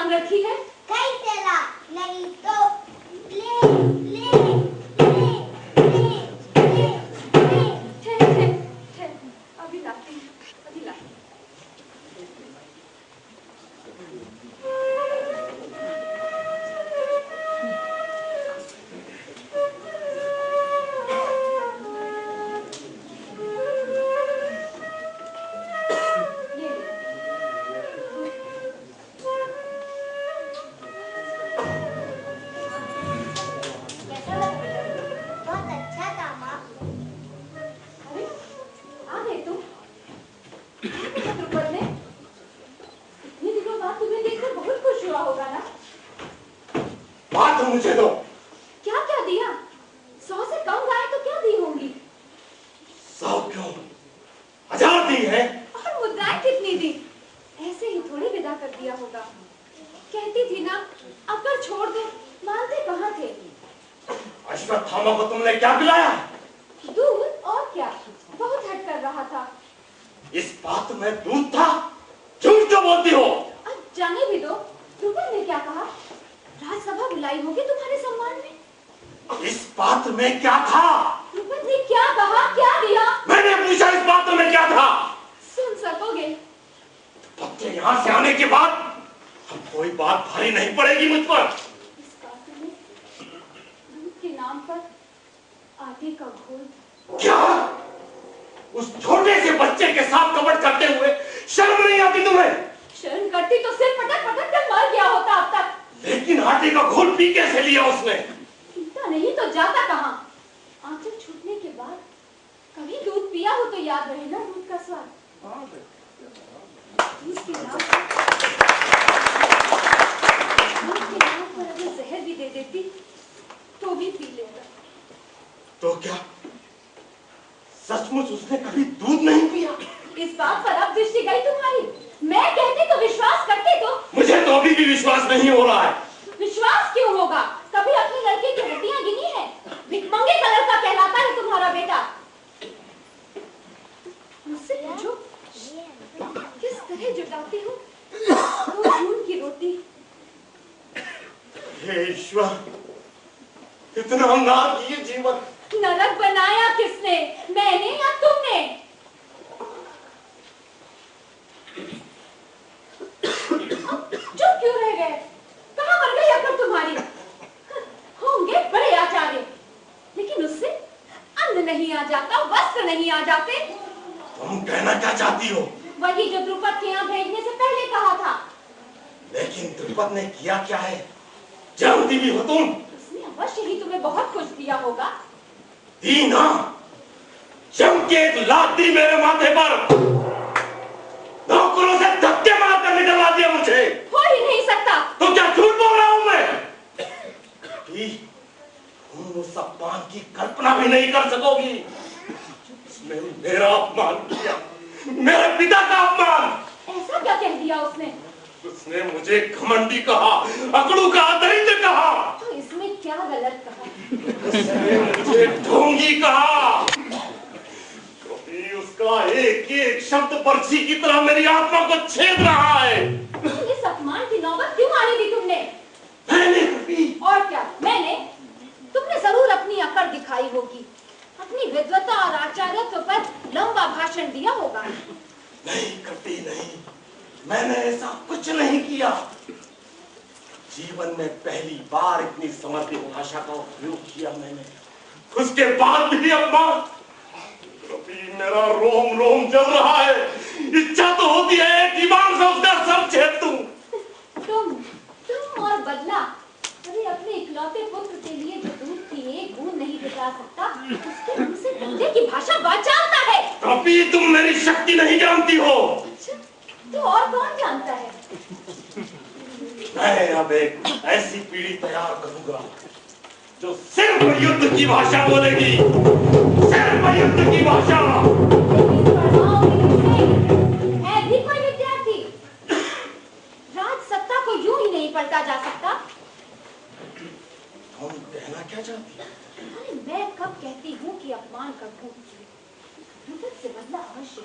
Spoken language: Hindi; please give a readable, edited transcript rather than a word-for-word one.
टांग रखी है? कैसे ला? नहीं तो ले ले ले ले ले ले। ठहर, अभी लाती हूँ, अभी लाती हूँ। मुझे दो। क्या क्या दिया? 100 से कम गाय तो क्या दी होंगी? 100 क्यों, 1000 दी है। और मुद्राएं कितनी दी? ऐसे ही थोड़ी विदा कर दिया होगा। कहती थी ना अब पर छोड़ दो, मानते कहाँ थे? अश्वत्थामा को तुमने क्या पिलाया? दूध और क्या, बहुत हट कर रहा था। इस बात में दूध था? झूठ क्यों बोलती हो? अब जाने भी दो, द्रुपद ने क्या कहा? राजसभा बुलाई होगी तुम्हारे सम्मान में। इस पात्र में क्या था? द्रुपद ने क्या कहा, क्या दिया? मैंने पूछा इस पात्र में क्या था? सुन सकोगे? पत्ते यहाँ से आने के बाद अब कोई बात भारी नहीं पड़ेगी मुझ पर। इस पात्र में दूध के नाम पर आटे का घोल था। क्या? उस छोटे से बच्चे के साथ कपट करते हुए शर्म नहीं आती तुम्हें? शर्म करती तो सिर पटक पटक कर मर गया होता अब तक। लेकिन आटे का घोल पी कैसे लिया उसने? पीता नहीं तो जाता कहाँ? आंचल छूटने के बाद कभी दूध पिया हो तो याद रहे ना दूध का स्वाद। दूध के नाम पर अगर जहर भी दे देती तो भी पी लेगा। तो क्या सचमुच उसने कभी दूध नहीं पिया? इस बात पर अब दृष्टि गई तुम्हारी। मैं कहती तो विश्वास करते तो। मुझे तो अभी भी विश्वास नहीं हो रहा है। विश्वास क्यों होगा? कभी अपने लड़के की हड्डियां गिनी है? भिखमंगे कलर का कहलाता है तुम्हारा बेटा। मुझसे पूछो किस तरह जुटाती हूँ वो जून की रोटी। हे ईश्वर, इतना नारकीय जीवन नरक बनाया किसने, मैंने या तुमने? चुप क्यों रह गए? कहाँ मर गई अकड़ तुम्हारी? होंगे बड़े आचार्य, लेकिन उससे अन्न नहीं आ जाता, वस्त्र नहीं आ जाते। तुम कहना क्या चाहती हो? वही जो द्रुपद के यहाँ भेजने से पहले कहा था। लेकिन द्रुपद ने किया क्या है? जानती भी हो तुम? उसने अवश्य ही तुम्हें बहुत कुछ दिया होगा। दी ना, जम के एक लात दी मेरे माथे पर। नौकरों से धक्के मारकर निकलवा दिया मुझे। हो ही नहीं सकता। तो क्या झूठ बोल रहा हूं मैं? तुम उस अपमान की कल्पना भी नहीं कर सकोगी। उसने मेरा अपमान किया, मेरे पिता का अपमान। ऐसा क्या कह दिया उसने? उसने मुझे घमंडी कहा, अकड़ू कहा, दरिद्र कहा। तो इसमें क्या गलत कहा? उसने मुझे ढोंगी कहा। उसका एक एक शब्द पर्ची की तरह मेरी आत्मा को छेद रहा है। इस अपमान की नौबत क्यों आने दी तुमने? मैंने कभी? और क्या मैंने? तुमने जरूर अपनी अकड़ दिखाई होगी, अपनी विद्वता और आचार्यत्व पर लंबा भाषण दिया होगा। नहीं करती, नहीं, मैंने ऐसा कुछ नहीं किया। जीवन में पहली बार इतनी समर्पित भाषा का उपयोग किया मैंने। उसके बाद भी अपमान। कभी मेरा रोम रोम जल रहा है। इच्छा तो होती है दीवान से उसका सर छेद दूं। तुम और बदला। अरे अपने इकलौते पुत्र के लिए जो दूध की एक बूंद नहीं जुटा सकता, उसके मुंह से बंदे की भाषा बचाता है। कभी तुम मेरी शक्ति नहीं जानती हो। अच्छा, तो और कौन जानता है? मैं अब एक ऐसी पीढ़ी तैयार करूंगा जो सिर्फ युद्ध की भाषा बोलेगी, सिर्फ युद्ध की भाषा। है भी कोई विद्यार्थी? राज सत्ता को यूं ही नहीं पलटा जा सकता। तुम कहना क्या चाहती हो? अरे मैं कब कहती हूँ कि अपमान कर दूं? से बदला अवश्य।